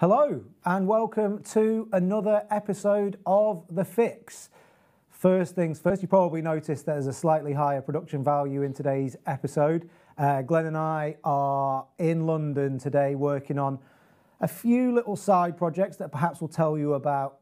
Hello and welcome to another episode of The Fix. First things first, you probably noticed there's a slightly higher production value in today's episode. Glenn and I are in London today working on a few little side projects that perhaps we'll tell you about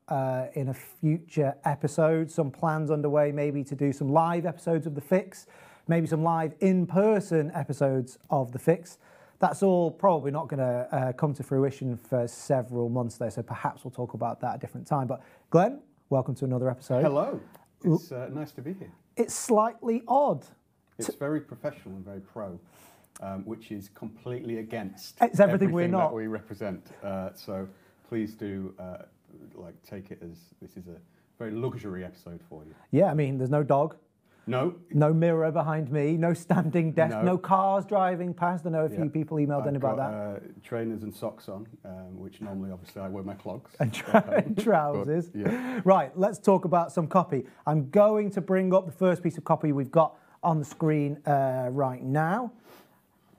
in a future episode. Some plans underway maybe to do some live episodes of The Fix, maybe some live in-person episodes of The Fix. That's all probably not going to come to fruition for several months though, so perhaps we'll talk about that at a different time. But Glenn, welcome to another episode. Hello, it's nice to be here. It's slightly odd. It's very professional and very pro, which is completely against It's everything we're not. that we represent. So please do take it as this is a very luxury episode for you. Yeah, I mean, there's no dog. No. No mirror behind me, no standing desk, no cars driving past. I know a few people emailed in about that. Trainers and socks on, which normally obviously I wear my clogs. And trousers. But, yeah. Right, let's talk about some copy. I'm going to bring up the first piece of copy we've got on the screen right now.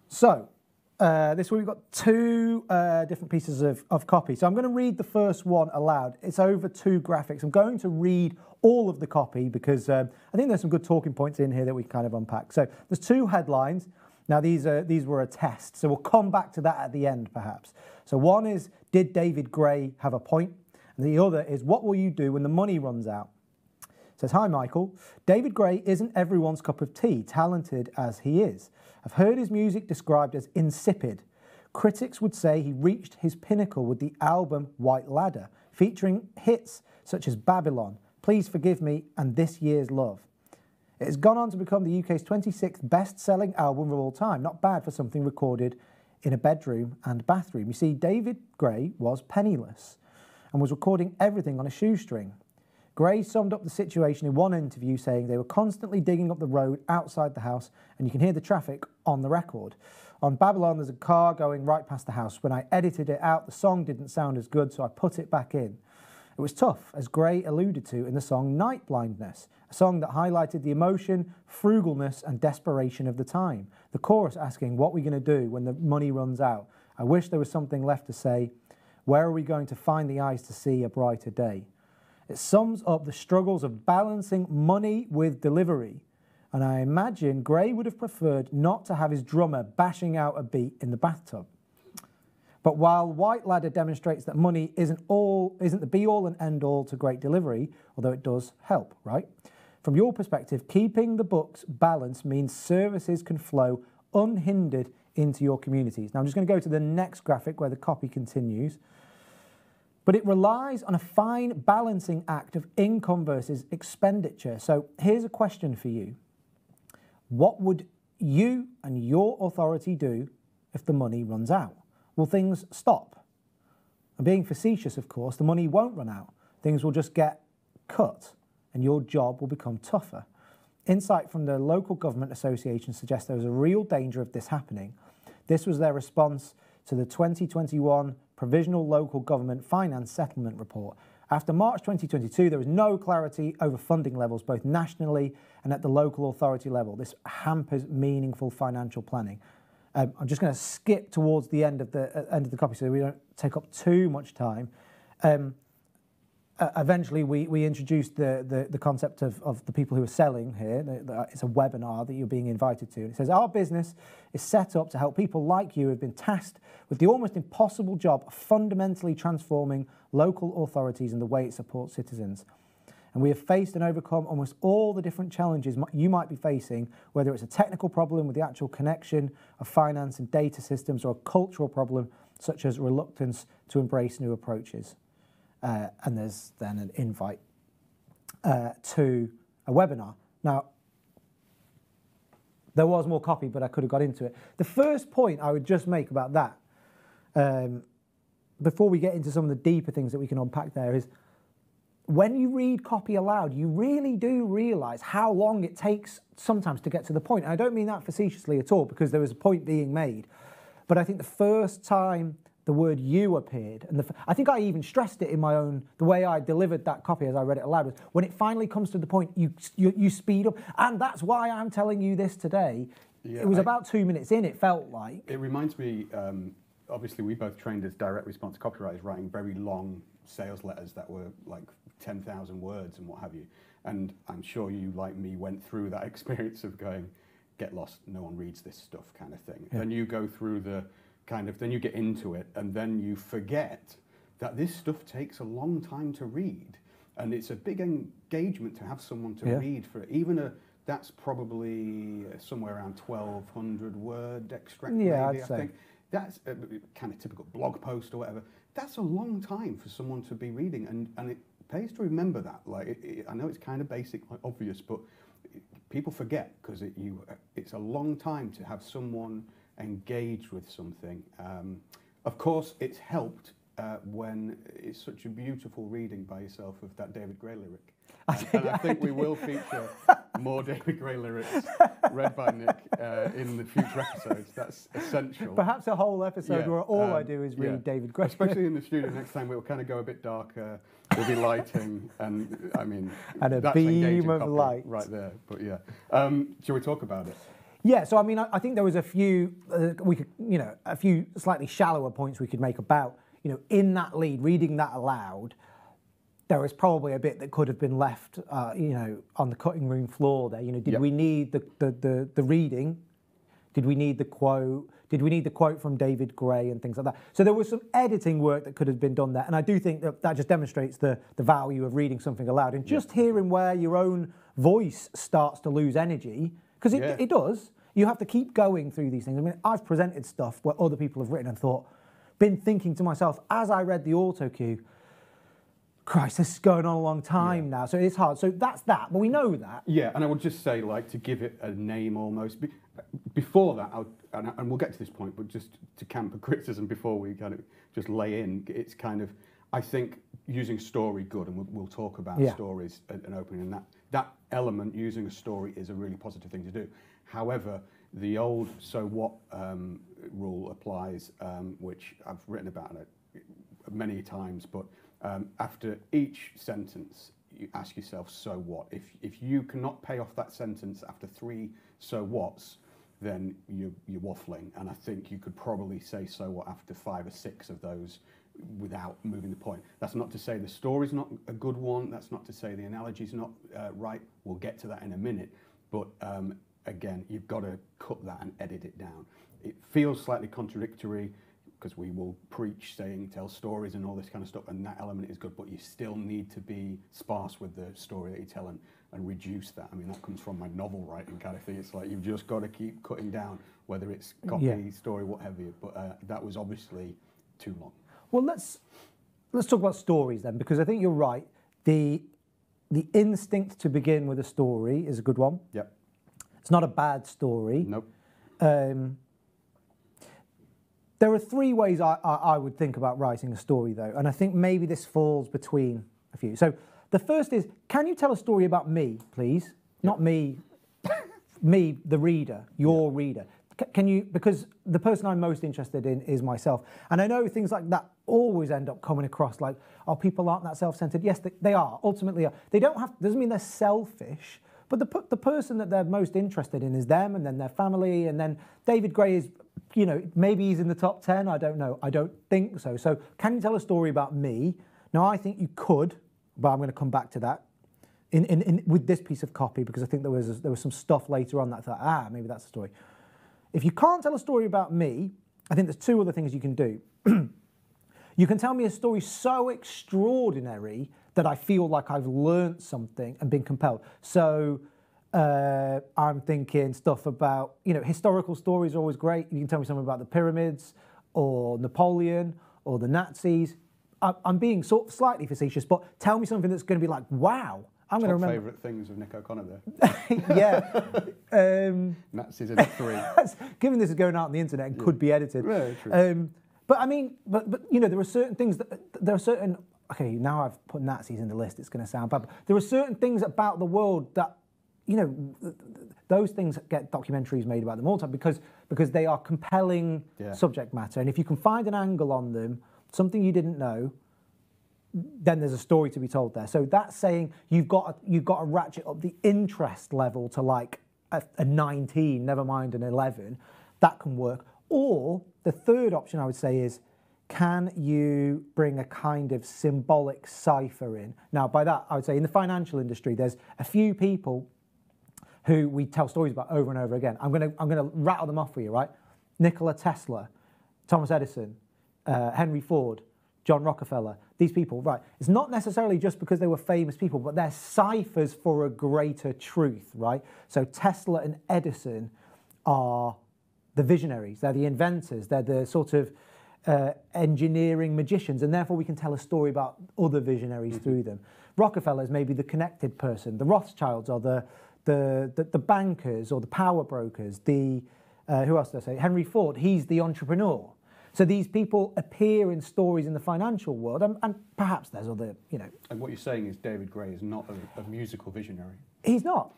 So, this week we've got two different pieces of copy. So I'm going to read the first one aloud. It's over two graphics. I'm going to read all of the copy because I think there's some good talking points in here that we can kind of unpack. So there's two headlines. Now these were a test, so we'll come back to that at the end perhaps. So one is, did David Gray have a point? And the other is, what will you do when the money runs out? It says, hi Michael, David Gray isn't everyone's cup of tea, talented as he is. I've heard his music described as insipid. Critics would say he reached his pinnacle with the album White Ladder, featuring hits such as Babylon, Please Forgive Me, and This Year's Love. It has gone on to become the UK's 26th best-selling album of all time. Not bad for something recorded in a bedroom and bathroom. You see, David Gray was penniless and was recording everything on a shoestring. Gray summed up the situation in one interview saying they were constantly digging up the road outside the house and you can hear the traffic on the record. On Babylon, there's a car going right past the house. When I edited it out, the song didn't sound as good, so I put it back in. It was tough, as Gray alluded to in the song Night Blindness, a song that highlighted the emotion, frugalness and desperation of the time. The chorus asking, what are we going to do when the money runs out? I wish there was something left to say. Where are we going to find the eyes to see a brighter day? It sums up the struggles of balancing money with delivery. And I imagine Gray would have preferred not to have his drummer bashing out a beat in the bathtub. But while White Ladder demonstrates that money isn't the be-all and end-all to great delivery, although it does help, right? From your perspective, keeping the books balanced means services can flow unhindered into your communities. Now, I'm just going to go to the next graphic where the copy continues. But it relies on a fine balancing act of income versus expenditure. So here's a question for you. What would you and your authority do if the money runs out? Will things stop? And being facetious, of course, the money won't run out. Things will just get cut and your job will become tougher. Insight from the Local Government Association suggests there is a real danger of this happening. This was their response to the 2021 Provisional Local Government Finance Settlement Report. After March 2022, there was no clarity over funding levels, both nationally and at the local authority level. This hampers meaningful financial planning. I'm just going to skip towards the end of the copy so we don't take up too much time. Eventually, we introduced the concept of the people who are selling here. It's a webinar that you're being invited to. And it says, our business is set up to help people like you who have been tasked with the almost impossible job of fundamentally transforming local authorities and the way it supports citizens. And we have faced and overcome almost all the different challenges you might be facing, whether it's a technical problem with the actual connection of finance and data systems or a cultural problem such as reluctance to embrace new approaches. And there's then an invite to a webinar. Now, there was more copy, but I could have got into it. The first point I would just make about that, before we get into some of the deeper things that we can unpack there, is when you read copy aloud, you really do realise how long it takes sometimes to get to the point. And I don't mean that facetiously at all, because there was a point being made. But I think the first time the word you appeared, and I think I even stressed it in the way I delivered that copy as I read it aloud, was when it finally comes to the point, you speed up. And that's why I'm telling you this today. Yeah, it was about 2 minutes in, it felt like. It reminds me obviously we both trained as direct response copywriters, writing very long sales letters that were like 10,000 words and what have you. And I'm sure you, like me, went through that experience of going, get lost, no one reads this stuff kind of thing. Yeah. Then you go through the then you get into it, and then you forget that this stuff takes a long time to read. And it's a big engagement to have someone to read for it. Even that's probably somewhere around 1,200 word extract, maybe, I'd say. I think. That's a kind of typical blog post or whatever. That's a long time for someone to be reading, and it pays to remember that. Like, I know it's kind of basic, like obvious, but people forget because it's a long time to have someone engaged with something. Of course, it's helped when it's such a beautiful reading by yourself of that David Gray lyric. And I think we will feature more David Gray lyrics read by Nick in the future episodes. That's essential. Perhaps a whole episode where all I do is read David Gray. Especially in the studio next time, we'll kind of go a bit darker. There'll be lighting, and I mean, and a that's beam of copy light right there. But yeah, shall we talk about it? Yeah, so I mean, I think there was a few a few slightly shallower points we could make about, in that lead, reading that aloud. There was probably a bit that could have been left, on the cutting room floor there. Did we need the reading? Did we need the quote? Did we need the quote from David Gray and things like that? So there was some editing work that could have been done there. And I do think that just demonstrates the value of reading something aloud and just hearing where your own voice starts to lose energy. Because it does. You have to keep going through these things. I mean, I've presented stuff where other people have written and been thinking to myself as I read the auto cue, Christ, this is going on a long time now. So it's hard. So that's that. But we know that. Yeah, and I would just say, like, to give it a name almost. Before that, and we'll get to this point, but just to camp a criticism before we kind of just lay in, it's kind of, I think, using story good, and we'll talk about stories and opening, and that element, using a story, is a really positive thing to do. However, the old so what rule applies, which I've written about many times, but after each sentence, you ask yourself, so what? If you cannot pay off that sentence after 3 so whats, then you're waffling. And I think you could probably say so what after 5 or 6 of those without moving the point. That's not to say the story's not a good one. That's not to say the analogy's not right. We'll get to that in a minute. But again, you've got to cut that and edit it down. It feels slightly contradictory because we will preach saying tell stories and all this kind of stuff, and that element is good, but you still need to be sparse with the story that you tell and reduce that. I mean, that comes from my novel writing kind of thing. It's like you've just got to keep cutting down, whether it's copy, story, whatever. But that was obviously too long. Well, let's talk about stories then, because I think you're right. The instinct to begin with a story is a good one. Yep. It's not a bad story. Nope. There are 3 ways I would think about writing a story, though, and I think maybe this falls between a few. So the first is, can you tell a story about me, please? Not me, me, the reader, your reader. Can you, because the person I'm most interested in is myself. And I know things like that always end up coming across like, oh, people aren't that self-centered. Yes, they are, ultimately are. They don't have, doesn't mean they're selfish, but the person that they're most interested in is them, and then their family, and then David Gray is, maybe he's in the top 10, I don't know. I don't think so. So can you tell a story about me? Now, I think you could, but I'm going to come back to that with this piece of copy, because I think there was some stuff later on that I thought, maybe that's a story. If you can't tell a story about me, I think there's 2 other things you can do. You can tell me a story so extraordinary that I feel like I've learned something and been compelled. So I'm thinking stuff about, historical stories are always great. You can tell me something about the pyramids or Napoleon or the Nazis. I'm being slightly facetious, but tell me something that's going to be like, wow. I'm going to remember. Favourite things of Nick O'Connor there. Yeah. Nazis in 3. Given this is going out on the internet and could be edited. Yeah, true. But I mean, but there are certain things okay, now I've put Nazis in the list, it's going to sound bad, but there are certain things about the world that, those things get documentaries made about them all the time because they are compelling subject matter. And if you can find an angle on them, something you didn't know, then there's a story to be told there. So that's saying you've got to ratchet up the interest level to like a 19, never mind an 11. That can work. Or the third option I would say is, can you bring a kind of symbolic cipher in? Now, by that, I would say in the financial industry, there's a few people who we tell stories about over and over again. I'm gonna rattle them off for you, right? Nikola Tesla, Thomas Edison, Henry Ford, John Rockefeller, these people, right? It's not necessarily just because they were famous people, but they're ciphers for a greater truth, right? So Tesla and Edison are the visionaries, they're the inventors, they're the sort of engineering magicians, and therefore we can tell a story about other visionaries through them. Rockefeller is maybe the connected person. The Rothschilds are the bankers or the power brokers. Who else did I say? Henry Ford, he's the entrepreneur. So these people appear in stories in the financial world, and perhaps there's other, And what you're saying is David Gray is not a musical visionary. He's not.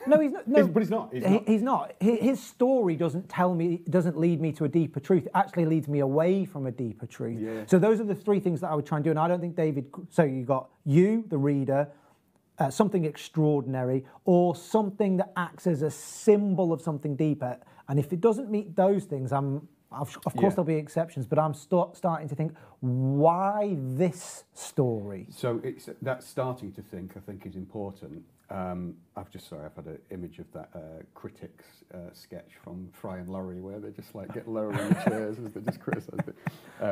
No, he's not. No, but he's not. He's not. His story doesn't lead me to a deeper truth. It actually leads me away from a deeper truth. Yeah. So those are the three things that I would try and do. And I don't think David. So you got you, the reader, something extraordinary, or something that acts as a symbol of something deeper. And if it doesn't meet those things, of course there'll be exceptions, but I'm starting to think, why this story? So that starting to think, I think, is important. I've had an image of that critics sketch from Fry and Laurie where they just like get lower in the chairs as they just criticise it.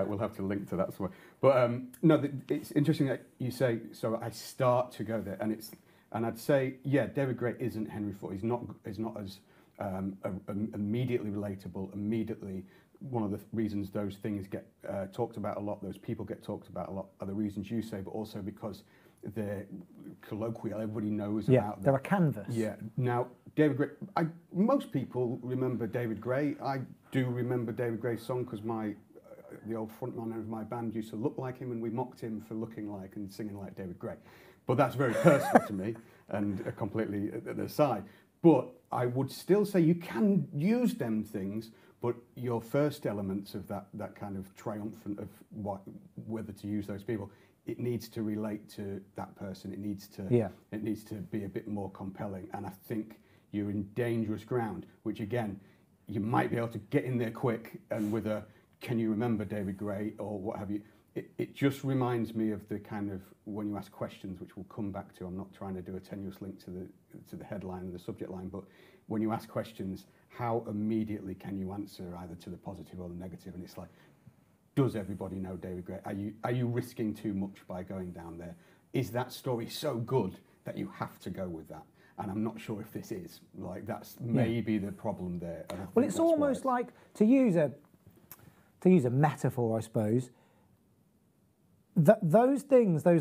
We'll have to link to that somewhere. But no, it's interesting that you say. So I start to go there, and I'd say, yeah, David Gray isn't Henry Ford. He's not as immediately relatable. Immediately, one of the reasons those things get talked about a lot, those people get talked about a lot, are the reasons you say, but also because they're colloquial. Everybody knows about them. They're a canvas. Yeah. Now, David Gray. Most people remember David Gray. I do remember David Gray's song because the old frontman of my band used to look like him, and we mocked him for looking like and singing like David Gray. But that's very personal to me, and completely at the side. But I would still say you can use them things, but your first elements of that kind of triumphant of whether to use those people, it needs to relate to that person. It needs to be a bit more compelling. And I think you're in dangerous ground, which again, you might be able to get in there quick and with a, can you remember David Gray or what have you? It just reminds me of the kind of, when you ask questions, which we'll come back to, I'm not trying to do a tenuous link to the headline and the subject line, but when you ask questions, how immediately can you answer either to the positive or the negative? And it's like, does everybody know David Gray? Are you risking too much by going down there? Is that story so good that you have to go with that? And I'm not sure if this is. Like, that's maybe the problem there. Well, it's almost like, to use a metaphor, I suppose, those things, they're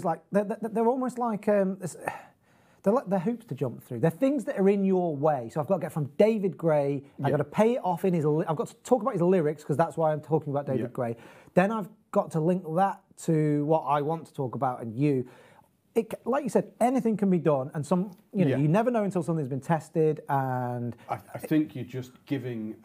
almost like, they're hoops to jump through. They're things that are in your way. So I've got to get from David Gray, I've got to pay it off I've got to talk about his lyrics, because that's why I'm talking about David Gray. Then I've got to link that to what I want to talk about and you. Like you said, anything can be done, and you never know until something's been tested. And I think you're just giving,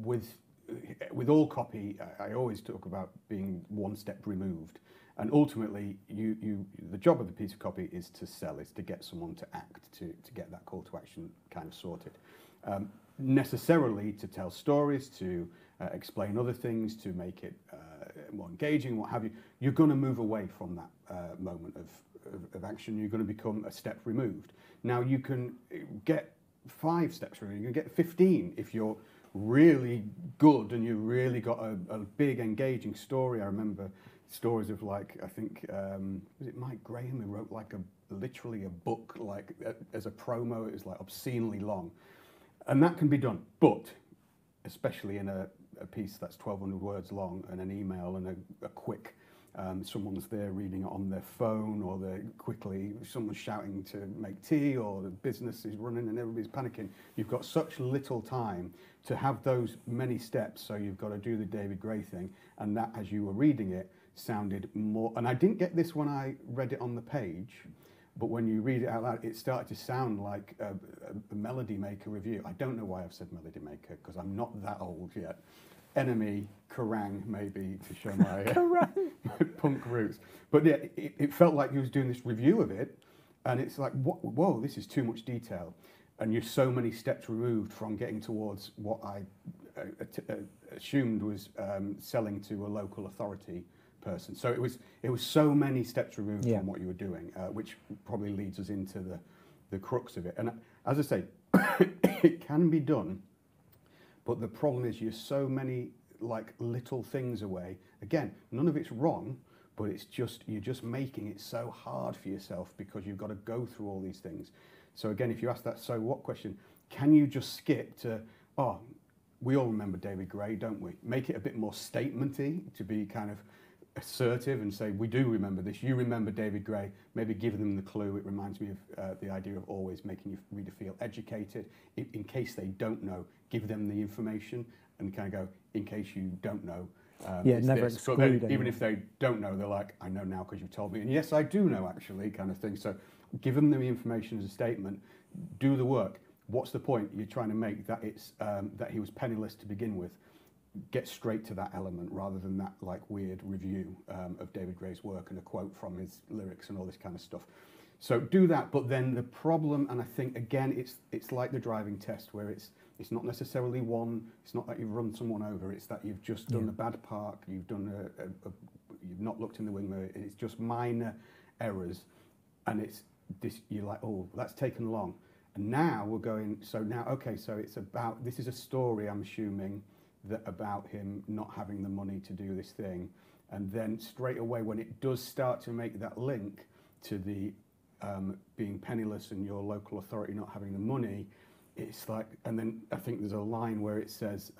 with all copy, I always talk about being one step removed. And ultimately, the job of the piece of copy is to sell, is to get someone to act, to get that call to action kind of sorted. Necessarily to tell stories, to explain other things, to make it more engaging, what have you. You're going to move away from that moment of action. You're going to become a step removed. Now, you can get 5 steps removed. You can get 15 if you're really good and you've really got a big engaging story. I remember stories of, like, I think, was it Mike Graham who wrote like literally a book, like as a promo. It was like obscenely long, and that can be done, but especially in a piece that's 1,200 words long and an email and a quick, someone's there reading it on their phone, or someone's shouting to make tea, or the business is running and everybody's panicking. You've got such little time to have those many steps, so you've got to do the David Gray thing, and that, as you were reading it, sounded more, and I didn't get this when I read it on the page, but when you read it out loud, it started to sound like a Melody Maker review. I don't know why I've said Melody Maker, because I'm not that old yet. Enemy, Kerrang, maybe, to show my, my punk roots. But yeah, it felt like he was doing this review of it, and it's like, whoa, this is too much detail. and you're so many steps removed from getting towards what I assumed was selling to a local authority person. So it was so many steps removed from what you were doing, which probably leads us into the crux of it. And as I say, it can be done, but the problem is you're so many like little things away. Again, none of it's wrong, but it's just you're just making it so hard for yourself because you've got to go through all these things. So again, if you ask that so what question, can you just skip to, oh, we all remember David Gray, don't we? Make it a bit more statementy to be kind of assertive and say, we do remember this, you remember David Gray, maybe give them the clue. It reminds me of the idea of always making your reader feel educated. In case they don't know, give them the information and kind of go, in case you don't know. Never this. exclude But anyone. even if they don't know, they're like, I know now because you've told me. And yes, I do know actually, kind of thing. So give them the information as a statement, do the work. What's the point you're trying to make that it's that he was penniless to begin with? Get straight to that element rather than that like weird review of David Gray's work and a quote from his lyrics and all this kind of stuff. So do that, but then the problem, and I think again it's like the driving test where it's not necessarily one. It's not that you've run someone over. It's that you've just done a bad park. You've done you've not looked in the wing mirror. It's just minor errors, and it's this. You're like, oh, that's taken long. And now we're going. So now, okay. So it's about. This is a story. I'm assuming that about him not having the money to do this thing, and then straight away when it does start to make that link to the being penniless and your local authority not having the money. It's like, and then I think there's a line where it says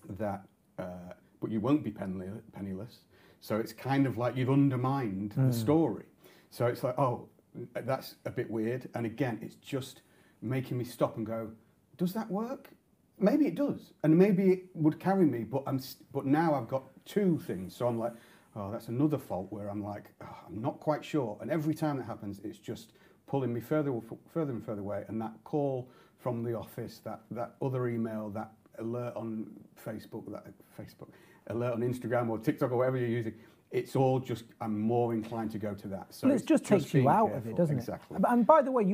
that, but you won't be penniless. So it's kind of like you've undermined the story. So it's like, oh, that's a bit weird. And again, it's just making me stop and go, does that work? Maybe it does, and maybe it would carry me. But now I've got two things. So I'm like, oh, that's another fault where I'm like, oh, I'm not quite sure. And every time that happens, it's just pulling me further and further away. And that call from the office, that other email, that alert on Facebook, alert on Instagram or TikTok or whatever you're using, it's all just, I'm more inclined to go to that. So well, it just takes you out of it, doesn't it? Exactly. And by the way,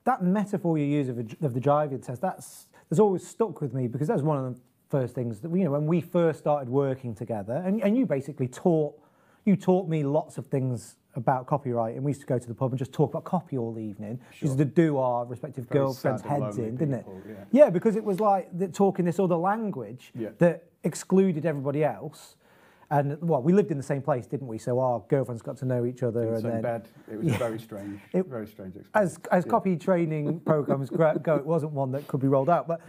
that metaphor you use of the driving test, that's always stuck with me because that was one of the first things that, when we first started working together, and you basically taught me lots of things about copyright, and we used to go to the pub and just talk about copy all evening. Sure. We used to do our respective Very girlfriends' sad and heads lonely in, didn't people, it? yeah. Yeah, because it was like talking this other language that excluded everybody else. And well, we lived in the same place, didn't we? So our girlfriends got to know each other. In the and same then bed. It was very strange. Very strange experience. As copy training programs go, it wasn't one that could be rolled out. But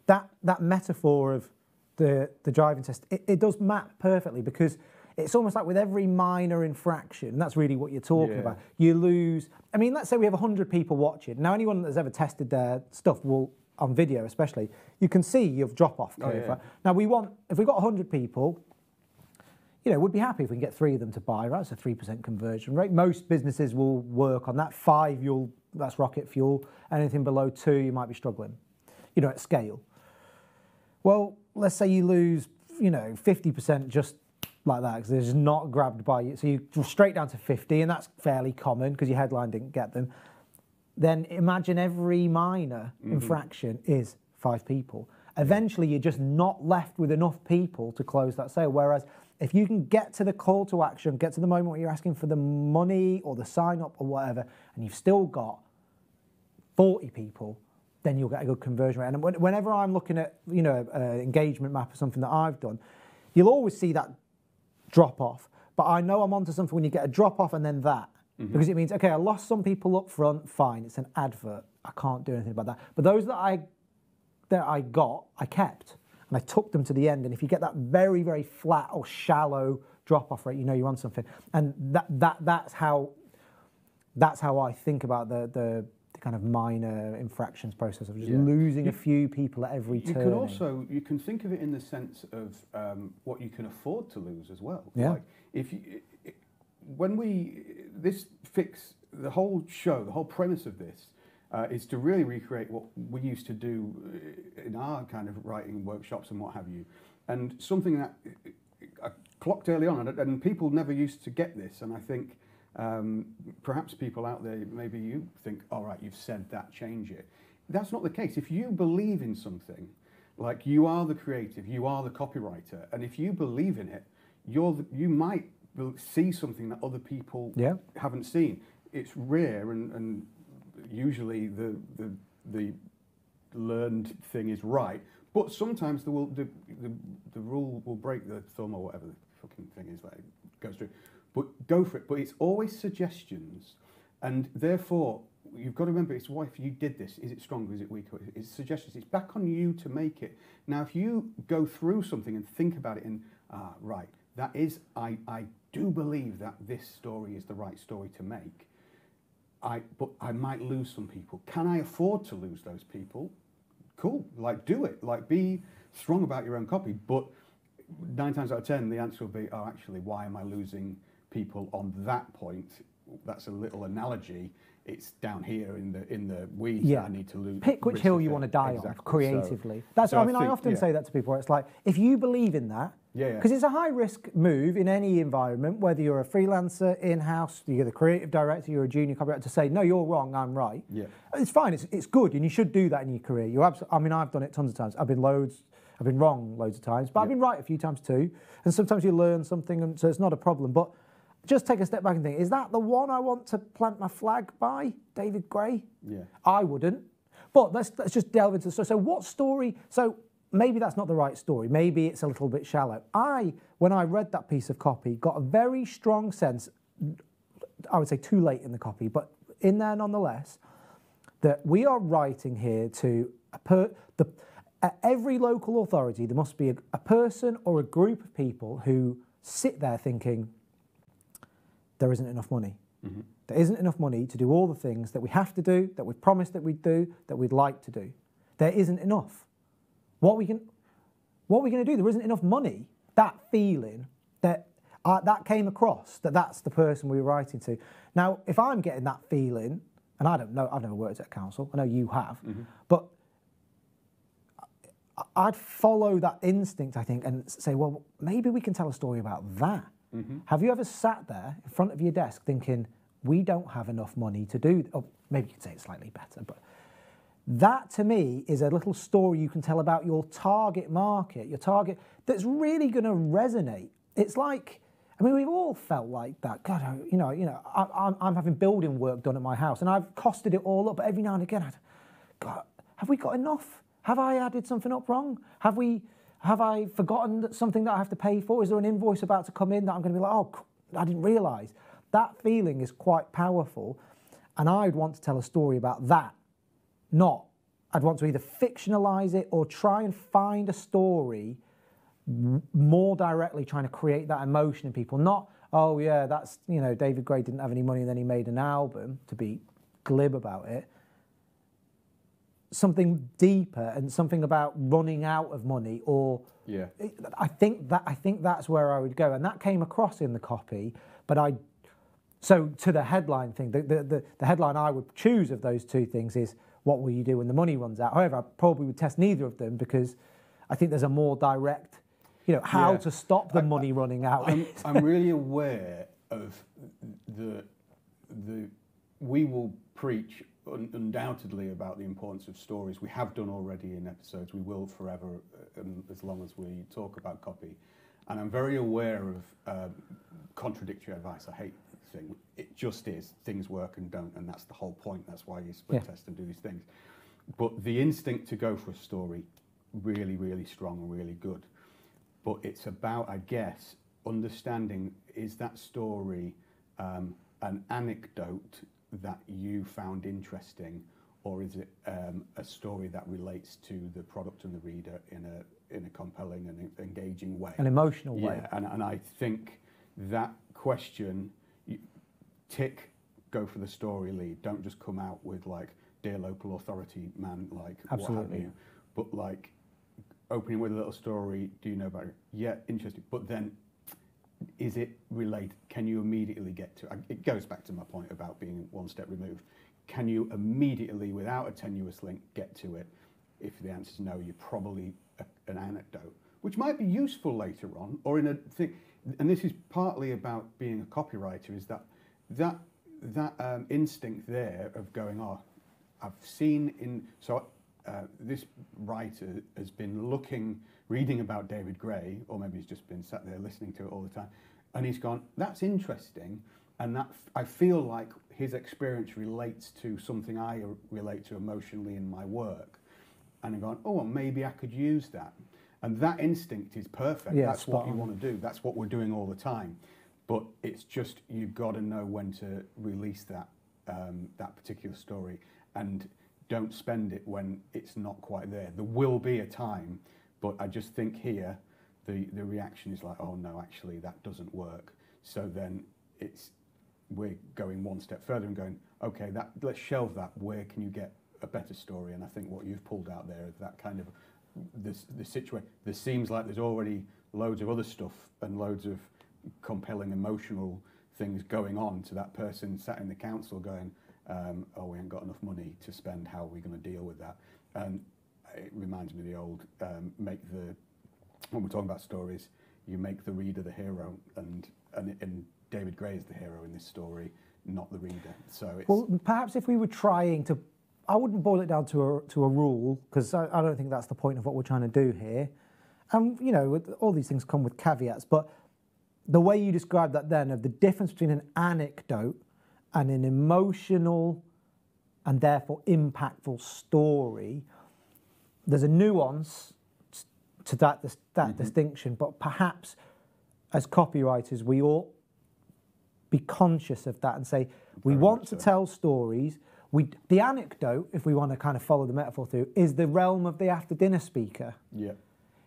that metaphor of the driving test, it does map perfectly because it's almost like with every minor infraction, and that's really what you're talking about, you lose. I mean, let's say we have 100 people watching. Now, anyone that's ever tested their stuff will, on video especially, you can see your drop-off curve. Right? Now, if we've got 100 people, we'd be happy if we can get 3 of them to buy, right? It's a 3% conversion rate. Most businesses will work on that. 5, that's rocket fuel. Anything below 2, you might be struggling, at scale. Well, let's say you lose, 50% just like that because they're just not grabbed by you. So you straight down to 50, and that's fairly common because your headline didn't get them. Then imagine every minor infraction is 5 people. Eventually, you're just not left with enough people to close that sale. Whereas if you can get to the call to action, get to the moment where you're asking for the money or the sign up or whatever, and you've still got 40 people, then you'll get a good conversion rate. And whenever I'm looking at, an engagement map or something that I've done, you'll always see that drop off. But I know I'm onto something when you get a drop off and then that. Because it means, okay, I lost some people up front, fine, it's an advert. I can't do anything about that. But those that I got, I kept. And I took them to the end. And if you get that very, very flat or shallow drop-off rate, you're on something. And that's how I think about the kind of minor infractions process of just losing a few people at every turn. You can think of it in the sense of what you can afford to lose as well. Yeah. Like the whole show, the whole premise of this is to really recreate what we used to do in our kind of writing workshops and what have you. And something that I clocked early on, and people never used to get this, and I think Perhaps people out there, maybe you think, all right, you've said that, change it. That's not the case. If you believe in something, like you are the creative, you are the copywriter, and if you believe in it, you might see something that other people haven't seen. It's rare, and usually the learned thing is right, but sometimes the rule will break the thumb, or whatever the fucking thing is that it goes through. But go for it. But it's always suggestions, and therefore you've got to remember, it's what if you did this? Is it stronger? Is it weaker? It's suggestions. It's back on you to make it. Now, if you go through something and think about it, and right, that is, I do believe that this story is the right story to make. But I might lose some people. Can I afford to lose those people? Cool, like do it. Like be strong about your own copy. But 9 times out of 10, the answer will be, oh, actually, why am I losing people on that point? That's a little analogy. It's down here in the weeds that I need to lose. Pick which hill you want to die on creatively. I often say that to people. It's like, if you believe in that, because it's a high risk move in any environment, whether you're a freelancer, in-house, you're the creative director, you're a junior copywriter, to say, no, you're wrong, I'm right. Yeah. It's fine, it's good, and you should do that in your career. I've done it tons of times. I've been wrong loads of times, but I've been right a few times too. And sometimes you learn something, and so it's not a problem. But just take a step back and think, is that the one I want to plant my flag by, David Gray? Yeah. I wouldn't. But let's just delve into the story. So what story? So maybe that's not the right story. Maybe it's a little bit shallow. When I read that piece of copy, got a very strong sense, I would say too late in the copy, but in there nonetheless, that we are writing here to at every local authority, there must be a person or a group of people who sit there thinking, there isn't enough money. Mm-hmm. There isn't enough money to do all the things that we have to do, that we've promised that we'd do, that we'd like to do. There isn't enough. What are we going to do? There isn't enough money. That feeling, that came across, that's the person we were writing to. Now, if I'm getting that feeling, and I don't know, I've never worked at a council, I know you have, but I'd follow that instinct, I think, and say, well, maybe we can tell a story about that. Mm-hmm. Have you ever sat there in front of your desk thinking, we don't have enough money to do, or maybe you could say it slightly better, but that to me is a little story you can tell about your target market, your target that's really going to resonate. It's like, I mean, we've all felt like that. God, I'm having building work done at my house and I've costed it all up, but every now and again, God, have we got enough? Have I added something up wrong? Have I forgotten something that I have to pay for? Is there an invoice about to come in that I'm going to be like, oh, I didn't realise? That feeling is quite powerful, and I'd want to tell a story about that. I'd want to either fictionalise it or try and find a story more directly trying to create that emotion in people. Not, oh yeah, that's, David Gray didn't have any money and then he made an album, to be glib about it. Something deeper and something about running out of money, or I think that's where I would go, and that came across in the copy. But so to the headline thing, the headline I would choose of those two things is, what will you do when the money runs out? However, I probably would test neither of them, because I think there's a more direct, how to stop the money running out. I'm really aware of we will preach undoubtedly about the importance of stories. We have done already in episodes. We will forever, as long as we talk about copy. And I'm very aware of contradictory advice. I hate the thing. It just is. Things work and don't, and that's the whole point. That's why you split test and do these things. But the instinct to go for a story, really, really strong and really good. But it's about, I guess, understanding, is that story an anecdote that you found interesting, or is it a story that relates to the product and the reader in a compelling and engaging way? An emotional way. Yeah, and I think that question, go for the story lead. Don't just come out with like, dear local authority man, like absolutely. What have you. But like, opening with a little story, do you know about it? Yeah, interesting. But then, is it related? Can you immediately get to it? It goes back to my point about being one step removed. Can you immediately, without a tenuous link, get to it? If the answer is no, you're probably an anecdote, which might be useful later on, or in a thing. And this is partly about being a copywriter, is that that instinct there of going, oh, I've seen in this writer has been reading about David Gray, or maybe he's just been sat there listening to it all the time, and he's gone, that's interesting, and that I feel like his experience relates to something I relate to emotionally in my work, and I'm going, oh, well, maybe I could use that, and that instinct is perfect. Yeah, that's what you on. want to do. That's what we're doing all the time, but it's just you've got to know when to release that that particular story, and don't spend it when it's not quite there. There will be a time, but I just think here the reaction is like, oh no, actually that doesn't work. So then we're going one step further and going, okay, let's shelve that. Where can you get a better story? And I think what you've pulled out there is that kind of the situation. There seems like there's already loads of other stuff and loads of compelling emotional things going on to that person sat in the council going, oh, we ain't got enough money to spend, how are we going to deal with that? And it reminds me of the old, when we're talking about stories, you make the reader the hero, and David Gray is the hero in this story, not the reader. So it's, well, perhaps if we were trying to, I wouldn't boil it down to a rule, because I don't think that's the point of what we're trying to do here. And, you know, all these things come with caveats, but the way you described that then, of the difference between an anecdote and an emotional and therefore impactful story, there's a nuance to that distinction, but perhaps as copywriters we ought be conscious of that and say we want to tell stories. The anecdote, if we want to kind of follow the metaphor through, is the realm of the after dinner speaker. yeah.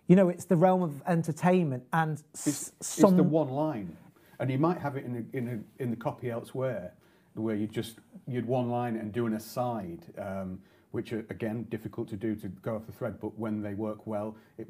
You know, it's the realm of entertainment, and It's the one line, and you might have it in the copy elsewhere, where you'd one line and do an aside, which are again difficult to do to go off the thread. But when they work well, it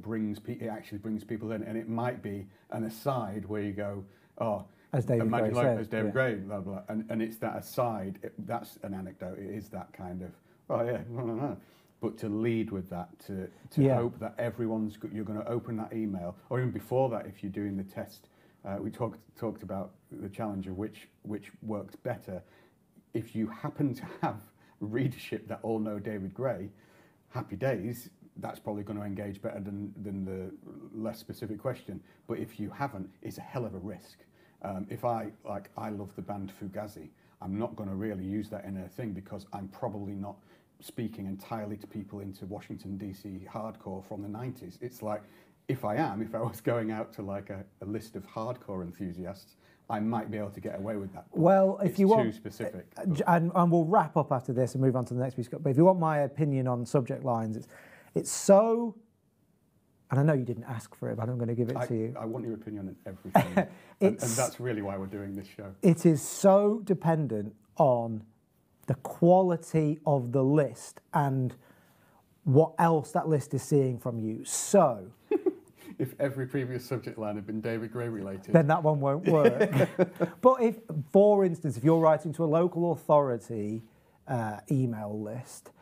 actually brings people in, and it might be an aside where you go, oh, as David Gray said, as David Gray, blah blah, and it's that aside. That's an anecdote. It is that kind of, oh yeah, no. But to lead with that, to hope that you're going to open that email, or even before that, if you're doing the test, we talked about the challenge of which worked better. If you happen to have readership that all know David Gray, happy days. That's probably going to engage better than the less specific question. But if you haven't, it's a hell of a risk. If I love the band Fugazi, I'm not going to really use that in a thing because I'm probably not speaking entirely to people into Washington DC hardcore from the 90s. It's like, if I was going out to like a list of hardcore enthusiasts, I might be able to get away with that. Well, if you want, too specific. And we'll wrap up after this and move on to the next piece. But if you want my opinion on subject lines, it's so, and I know you didn't ask for it, but I'm going to give it to you. I want your opinion on everything. and that's really why we're doing this show. It is so dependent on the quality of the list and what else that list is seeing from you. So, if every previous subject line had been David Gray related, then that one won't work. But if, for instance, if you're writing to a local authority email list,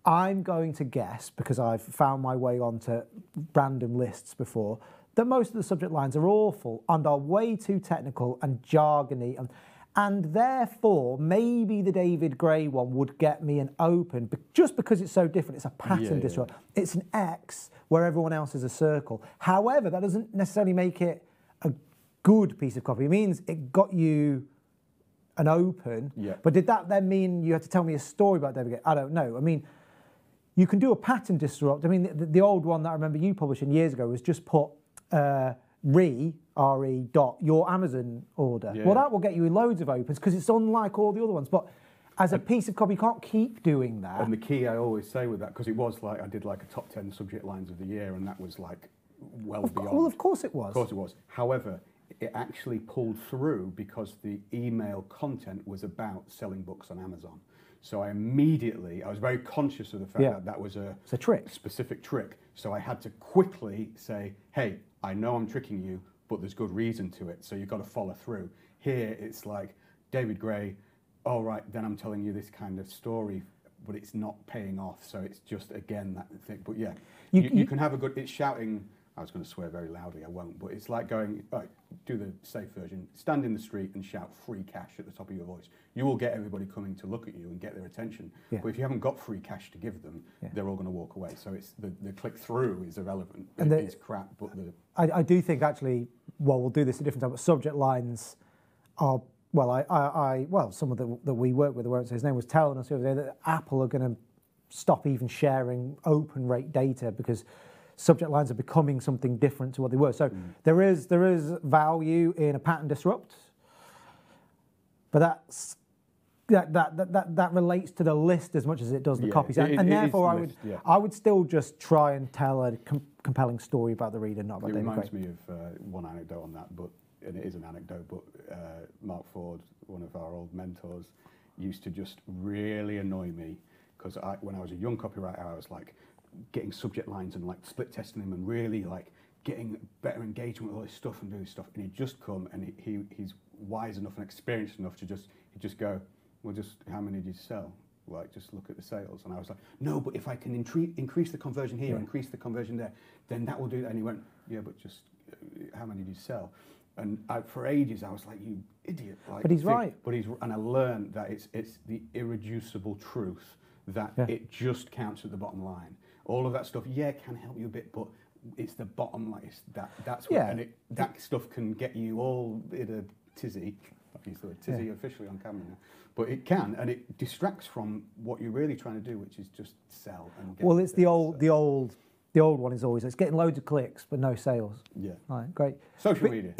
I'm going to guess, because I've found my way onto random lists before, that most of the subject lines are awful and are way too technical and jargony, and therefore maybe the David Gray one would get me an open, but just because it's so different. It's a pattern disrupt. It's an X where everyone else is a circle. However, that doesn't necessarily make it a good piece of copy. It means it got you an open. Yeah. But did that then mean you had to tell me a story about David Gray? I don't know. I mean, you can do a pattern disrupt. I mean, the old one that I remember you publishing years ago was just put re dot your Amazon order. Yeah. Well, that will get you loads of opens because it's unlike all the other ones. But as a piece of copy, you can't keep doing that. And the key I always say with that, because it was like I did like a top 10 subject lines of the year, and that was like beyond. Well, of course it was. Of course it was. However, it actually pulled through because the email content was about selling books on Amazon. So I was very conscious of the fact that was it's a trick. Specific trick. So I had to quickly say, hey, I know I'm tricking you, but there's good reason to it. So you've got to follow through. Here, it's like David Gray, all right, then I'm telling you this kind of story, but it's not paying off. So it's just, again, that thing. But yeah, you can have it's shouting I was going to swear very loudly, I won't, but it's like going, right, do the safe version, stand in the street and shout free cash at the top of your voice. You will get everybody coming to look at you and get their attention. Yeah. But if you haven't got free cash to give them, Yeah. they're all going to walk away. So it's the click through is irrelevant. And It's crap, but I do think actually, well, we'll do this at a different time, but subject lines are, well, someone that we work with, I won't say his name, was telling us the other day that Apple are going to stop even sharing open rate data because subject lines are becoming something different to what they were. So there is value in a pattern disrupt, but that relates to the list as much as it does the copies, and therefore I would still just try and tell a compelling story about the reader, not about David Quaid. It reminds me of one anecdote on that, and it is an anecdote, but Mark Ford, one of our old mentors, used to just really annoy me because when I was a young copywriter, I was like getting subject lines and like split testing them and really like getting better engagement with all this stuff and doing stuff. And he'd just come and he's wise enough and experienced enough to he'd just go, well, just how many did you sell? Like, just look at the sales. And I was like, no, but if I can increase the conversion here, increase the conversion there, then that will do that. And he went, yeah, but just how many did you sell? And for ages, I was like, you idiot. Like, but he's right. And I learned that it's the irreducible truth that it just counts at the bottom line. All of that stuff, can help you a bit, but it's the bottom line. That's what, and that stuff can get you all in a tizzy. I've used the word tizzy officially on camera now, but it can, and it distracts from what you're really trying to do, which is just sell and get. Well, it's the old one is always it's getting loads of clicks but no sales. Yeah. Right, great. Social media.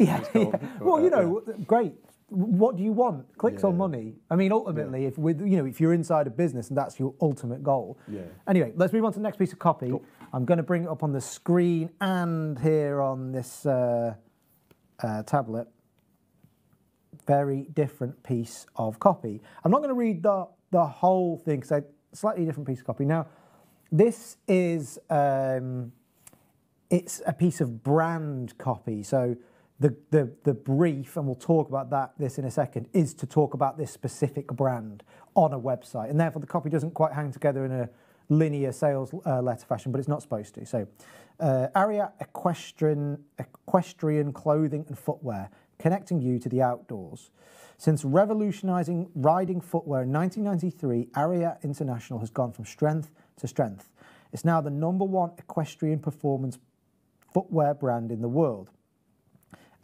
Well, great. What do you want? Clicks or money? I mean, ultimately, if you're inside a business and that's your ultimate goal. Yeah. Anyway, let's move on to the next piece of copy. Cool. I'm going to bring it up on the screen and here on this tablet. Very different piece of copy. I'm not going to read the whole thing because it's a slightly different piece of copy. Now, this is it's a piece of brand copy. So the brief, and we'll talk about this in a second, is to talk about this specific brand on a website, and therefore the copy doesn't quite hang together in a linear sales letter fashion, but it's not supposed to. So, Ariat Equestrian Clothing and Footwear, connecting you to the outdoors. Since revolutionising riding footwear in 1993, Ariat International has gone from strength to strength. It's now the #1 equestrian performance footwear brand in the world.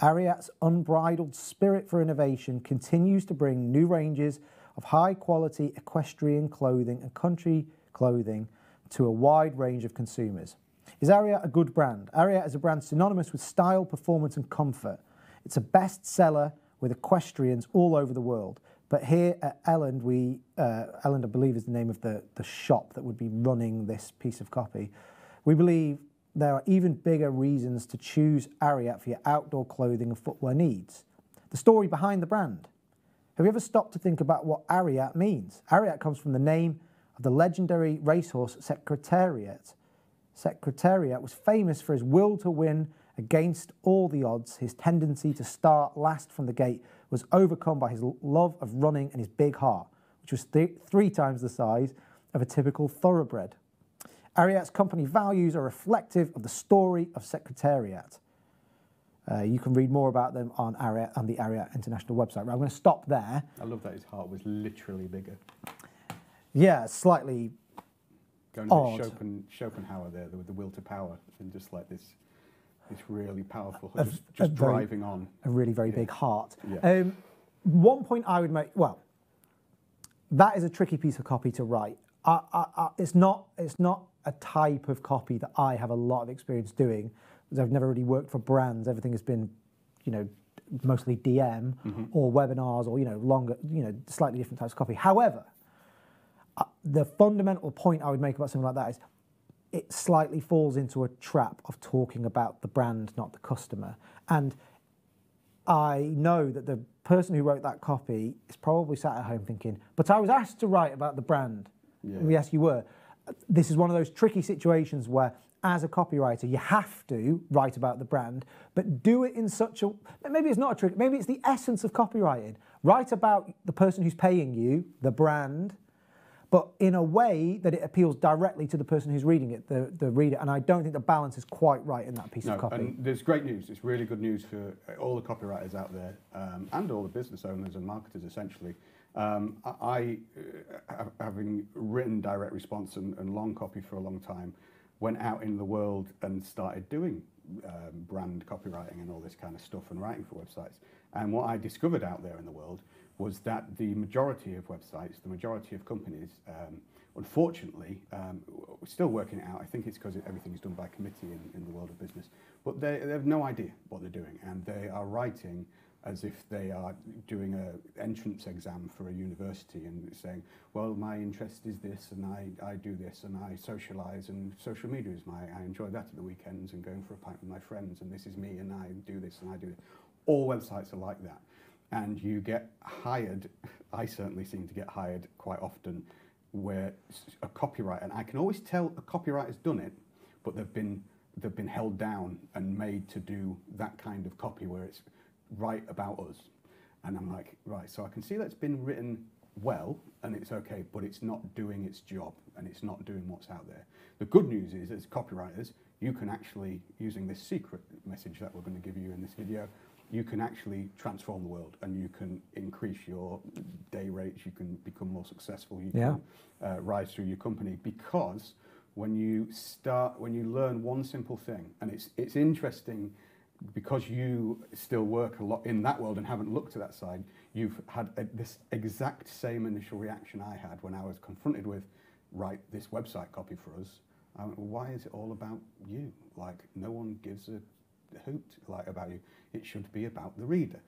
Ariat's unbridled spirit for innovation continues to bring new ranges of high-quality equestrian clothing and country clothing to a wide range of consumers. Is Ariat a good brand? Ariat is a brand synonymous with style, performance and comfort. It's a bestseller with equestrians all over the world. But here at Elland, Elland, I believe, is the name of the shop that would be running this piece of copy. We believe there are even bigger reasons to choose Ariat for your outdoor clothing and footwear needs. The story behind the brand. Have you ever stopped to think about what Ariat means? Ariat comes from the name of the legendary racehorse Secretariat. Secretariat was famous for his will to win against all the odds. His tendency to start last from the gate was overcome by his love of running and his big heart, which was 3 times the size of a typical thoroughbred. Ariat's company values are reflective of the story of Secretariat. You can read more about them on the Ariat International website. Right, I'm going to stop there. I love that his heart was literally bigger. Yeah, slightly going odd. Schopenhauer there with the will to power, and just like this really powerful, just driving on. A really very big heart. Yeah. One point I would make, well, that is a tricky piece of copy to write. It's not a type of copy that I have a lot of experience doing, because I've never really worked for brands. Everything has been, mostly DM or webinars or, longer, slightly different types of copy. However, the fundamental point I would make about something like that is it slightly falls into a trap of talking about the brand, not the customer. And I know that the person who wrote that copy is probably sat at home thinking, but I was asked to write about the brand. Yeah. Yes, you were. This is one of those tricky situations where, as a copywriter, you have to write about the brand, but do it in such a... Maybe it's not a trick. Maybe it's the essence of copywriting. Write about the person who's paying you, the brand, but in a way that it appeals directly to the person who's reading it, the reader. And I don't think the balance is quite right in that piece of copy. And there's great news. It's really good news for all the copywriters out there and all the business owners and marketers, essentially. Having written direct response and long copy for a long time, went out in the world and started doing brand copywriting and all this kind of stuff and writing for websites. And what I discovered out there in the world was that the majority of websites, the majority of companies, unfortunately, we're still working it out. I think it's because everything is done by committee in the world of business, but they have no idea what they're doing, and they are writing as if they are doing an entrance exam for a university and saying, well, my interest is this, and I do this, and I socialise, and social media is I enjoy that at the weekends, and going for a pint with my friends, and this is me, and I do this, and I do this. All websites are like that. And you get hired, I certainly seem to get hired quite often, where a copywriter, and I can always tell a copywriter's done it, but they've been held down and made to do that kind of copy where it's write about us. And I'm like, right, so I can see that's been written well and it's okay, but it's not doing its job and it's not doing what's out there. The good news is, as copywriters, you can actually, using this secret message that we're going to give you in this video, you can actually transform the world, and you can increase your day rates, you can become more successful, you can rise through your company, because when you learn one simple thing, and it's interesting because you still work a lot in that world and haven't looked to that side, you've had this exact same initial reaction I had when I was confronted with, write this website copy for us. Why is it all about you? Like, no one gives a hoot about you. It should be about the reader.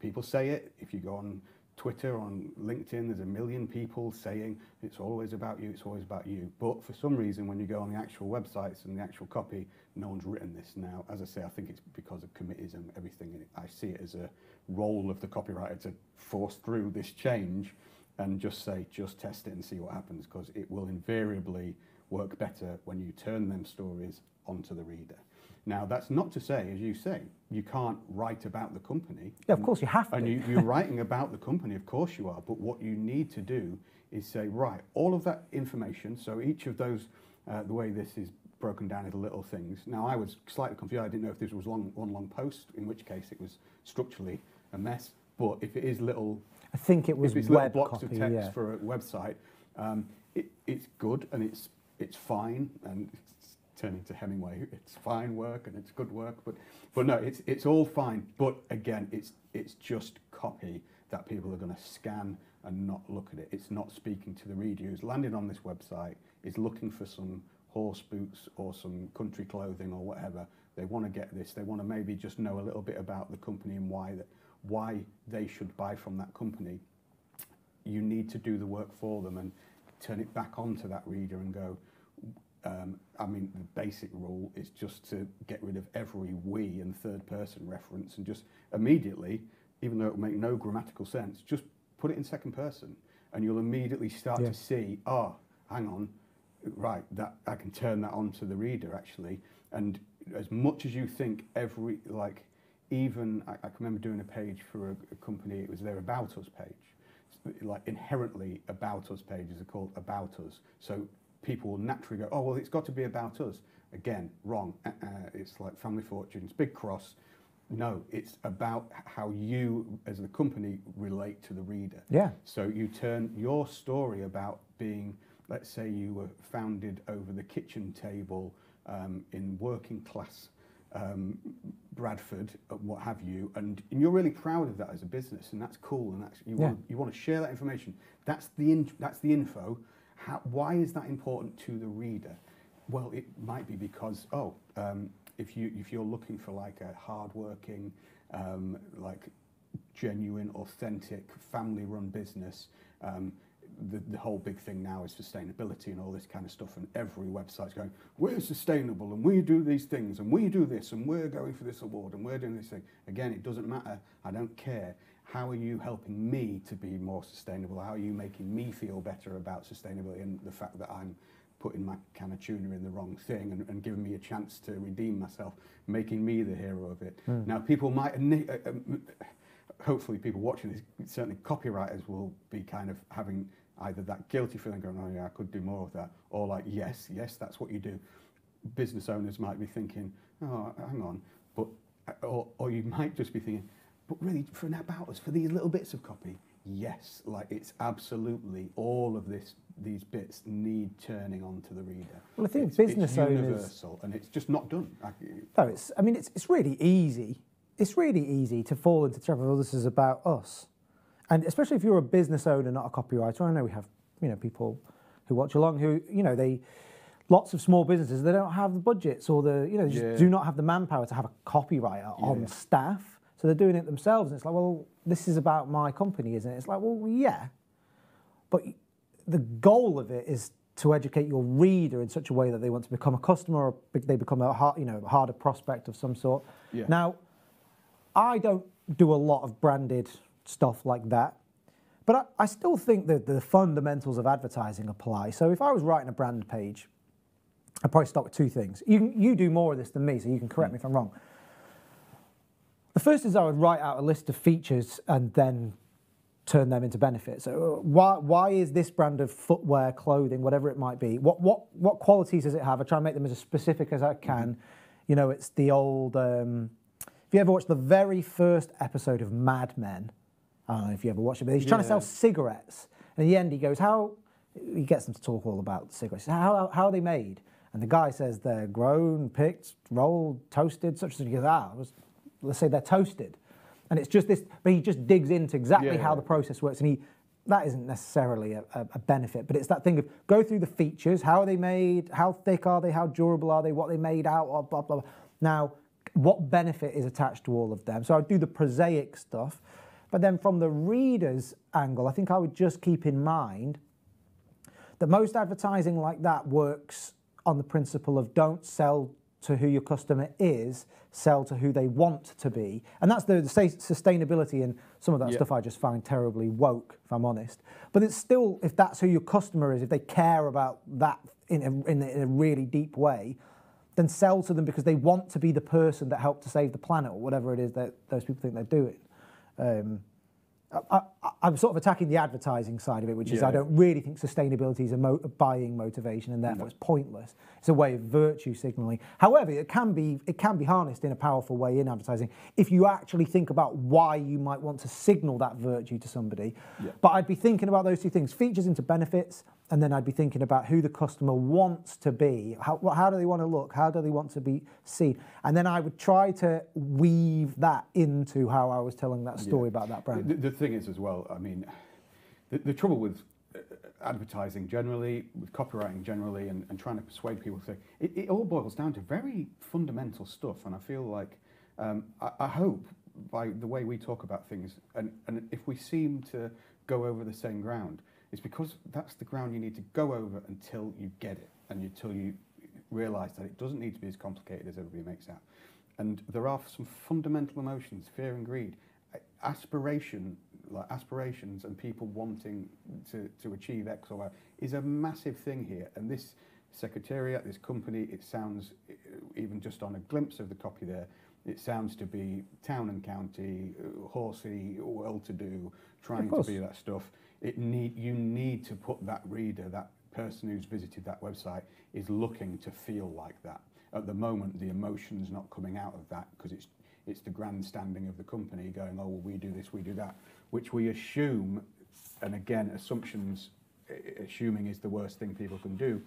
People say it. If you go on Twitter, on LinkedIn, there's a million people saying it's always about you, it's always about you. But for some reason, when you go on the actual websites and the actual copy, no one's written this. Now, as I say, I think it's because of committees and everything. And I see it as a role of the copywriter to force through this change and just say, just test it and see what happens, because it will invariably work better when you turn them stories onto the reader. Now, that's not to say, as you say, you can't write about the company. Yeah, of course you have to. And you're writing about the company, of course you are. But what you need to do is say, right, all of that information, so each of those, the way this is broken down into little things. Now, I was slightly confused. I didn't know if this was one long post, in which case it was structurally a mess. But if it is little... I think it was if it's web little blocks copy, of text for a website, it's good and it's fine, and it's turning to Hemingway, it's fine work and it's good work, but no, it's all fine. But again, it's just copy that people are going to scan and not look at it. It's not speaking to the reader who's landed on this website, is looking for some horse boots or some country clothing or whatever. They want to get this. They want to maybe just know a little bit about the company and why they should buy from that company. You need to do the work for them and turn it back onto that reader and go, I mean, the basic rule is just to get rid of every we and third person reference and just immediately, even though it will make no grammatical sense, just put it in second person and you'll immediately start to see, hang on, right, that I can turn that on to the reader actually. And as much as you think even I can remember doing a page for a company, it was their About Us page. Like inherently About Us pages are called About Us. So people will naturally go, oh, well, it's got to be about us. Again, wrong. It's like Family Fortunes, big cross. No, it's about how you, as the company, relate to the reader. Yeah. So you turn your story about being, let's say you were founded over the kitchen table in working class Bradford, what have you, and you're really proud of that as a business, and that's cool, and that's you want to share that information. That's the info. Why is that important to the reader? Well, it might be because if you're looking for like a hard-working, like genuine, authentic, family-run business, the whole big thing now is sustainability and all this kind of stuff, and every website's going, we're sustainable and we do these things and we do this and we're going for this award and we're doing this thing. Again, it doesn't matter. I don't care. How are you helping me to be more sustainable? How are you making me feel better about sustainability and the fact that I'm putting my can of tuna in the wrong thing and giving me a chance to redeem myself, making me the hero of it? Now, people might, hopefully people watching this, certainly copywriters will be kind of having either that guilty feeling going, oh yeah, I could do more of that, or like, yes, that's what you do. Business owners might be thinking, oh, hang on, but or you might just be thinking, but really, for an About Us, for these little bits of copy, yes, like it's absolutely all of these bits need turning onto the reader. Well, I think it's business owners, universal, and it's just not done. No, it's really easy. It's really easy to fall into the trap of, oh, this is about us, and especially if you're a business owner, not a copywriter. I know we have people who watch along who lots of small businesses, they don't have the budgets or they just do not have the manpower to have a copywriter on staff. So they're doing it themselves. And it's like, well, this is about my company, isn't it? It's like, well, yeah. But the goal of it is to educate your reader in such a way that they want to become a customer or they become a harder prospect of some sort. Yeah. Now, I don't do a lot of branded stuff like that. But I still think that the fundamentals of advertising apply. So if I was writing a brand page, I'd probably start with two things. You do more of this than me, so you can correct me if I'm wrong. The first is I would write out a list of features and then turn them into benefits. So why is this brand of footwear, clothing, whatever it might be, what qualities does it have? I try and make them as specific as I can. It's the old, if you ever watched the very first episode of Mad Men, I don't know if you ever watched it, but he's trying to sell cigarettes. And in the end he goes, he gets them to talk all about cigarettes. How are they made? And the guy says they're grown, picked, rolled, toasted, such and such. He goes, let's say they're toasted. And it's just this, but he just digs into exactly how the process works. And that isn't necessarily a benefit, but it's that thing of go through the features, how are they made, how thick are they, how durable are they, what they made out of, blah, blah, blah. Now, what benefit is attached to all of them? So I do the prosaic stuff, but then from the reader's angle, I think I would just keep in mind that most advertising like that works on the principle of don't sell to who your customer is, sell to who they want to be. And that's the sustainability, and some of that stuff I just find terribly woke, if I'm honest. But it's still, if that's who your customer is, if they care about that in a really deep way, then sell to them because they want to be the person that helped to save the planet or whatever it is that those people think they're doing. I'm sort of attacking the advertising side of it, which is I don't really think sustainability is a buying motivation, and therefore it's pointless. It's a way of virtue signaling. However, it can be harnessed in a powerful way in advertising if you actually think about why you might want to signal that virtue to somebody. Yeah. But I'd be thinking about those two things: features into benefits, and then I'd be thinking about who the customer wants to be. How do they want to look? How do they want to be seen? And then I would try to weave that into how I was telling that story about that brand. The thing is as well, I mean, the trouble with advertising generally, with copywriting generally, and trying to persuade people to, it all boils down to very fundamental stuff. And I feel like, I hope by the way we talk about things, and if we seem to go over the same ground, it's because that's the ground you need to go over until you get it, and until you realise that it doesn't need to be as complicated as everybody makes out. And there are some fundamental emotions, fear and greed, aspirations and people wanting to achieve X or Y is a massive thing here. And this secretariat, this company, it sounds, even just on a glimpse of the copy there, it sounds to be town and county, horsey, well-to-do, trying to be that stuff. You need to put that reader, that person who's visited that website, is looking to feel like that. At the moment, the emotion's not coming out of that because it's the grandstanding of the company going, oh, well, we do this, we do that, which we assume, and again, assuming is the worst thing people can do,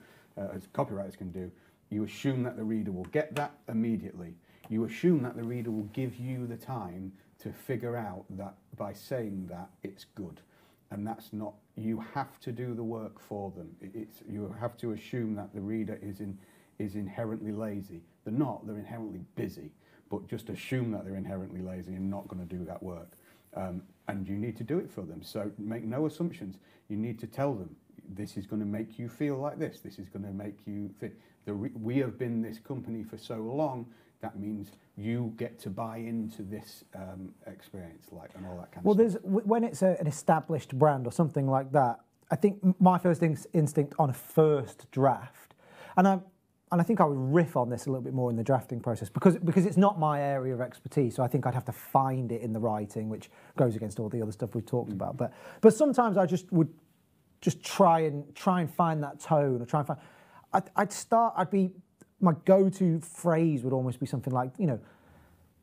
as copywriters can do. You assume that the reader will get that immediately. You assume that the reader will give you the time to figure out that by saying that it's good. And that's not, you have to do the work for them. You have to assume that the reader is inherently lazy. They're not, they're inherently busy, but just assume that they're inherently lazy and not going to do that work. And you need to do it for them. So make no assumptions. You need to tell them, this is going to make you feel like this. This is going to make you think. We have been this company for so long, that means you get to buy into this experience, and all that kind of stuff. When it's an established brand or something like that, I think my first instinct on a first draft, and I think I would riff on this a little bit more in the drafting process because it's not my area of expertise, so I think I'd have to find it in the writing, which goes against all the other stuff we've talked about. But sometimes I just would just try and find that tone, or try and find. My go-to phrase would almost be something like,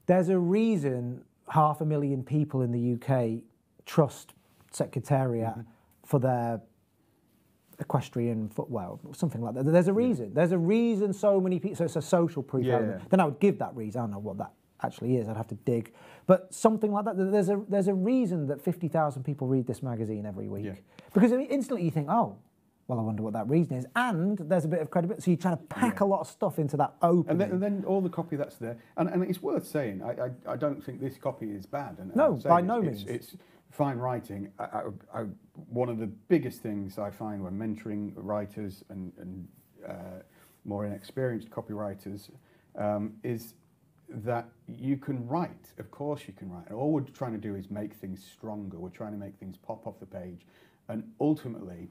there's a reason 500,000 people in the UK trust Secretariat for their equestrian footwear, something like that. There's a reason. There's a reason so many people. So it's a social proof element. Then I would give that reason. I don't know what that actually is. I'd have to dig, but something like that. There's a reason that 50,000 people read this magazine every week, because instantly you think, oh, well, I wonder what that reason is, and there's a bit of credibility. So you try to pack a lot of stuff into that opening. And then all the copy that's there, and it's worth saying, I don't think this copy is bad. And no, by no means. It's fine writing. One of the biggest things I find when mentoring writers and more inexperienced copywriters is that you can write. Of course you can write. And all we're trying to do is make things stronger. We're trying to make things pop off the page. And ultimately,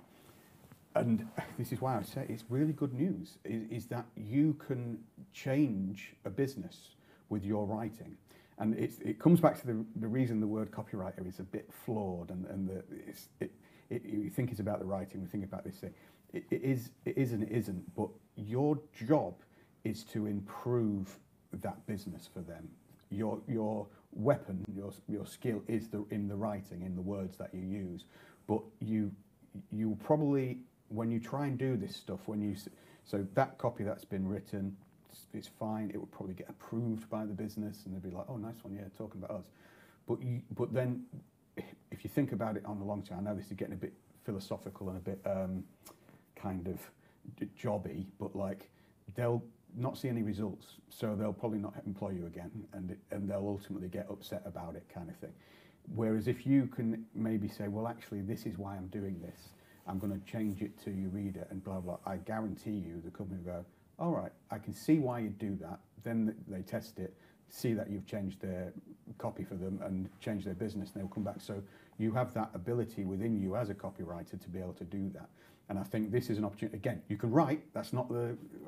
and this is why I say it's really good news, is that you can change a business with your writing. And it comes back to the reason the word copywriter is a bit flawed, and you think it's about the writing, we think about this thing. It is and it isn't, but your job is to improve that business for them. Your weapon, your skill is in the writing, in the words that you use. But you probably, when you try and do this stuff, so that copy that's been written, it's fine. It would probably get approved by the business, and they'd be like, "Oh, nice one, yeah, talking about us." But then, if you think about it on the long term, I know this is getting a bit philosophical and a bit kind of jobby, but like they'll not see any results, so they'll probably not employ you again, and they'll ultimately get upset about it, kind of thing. Whereas if you can maybe say, well, actually, this is why I'm doing this. I'm going to change it to your reader, and blah blah. I guarantee you, the company will go, all right, I can see why you do that. Then they test it, see that you've changed their copy for them and changed their business, and they'll come back. So you have that ability within you as a copywriter to be able to do that. And I think this is an opportunity. Again, you can write. That's not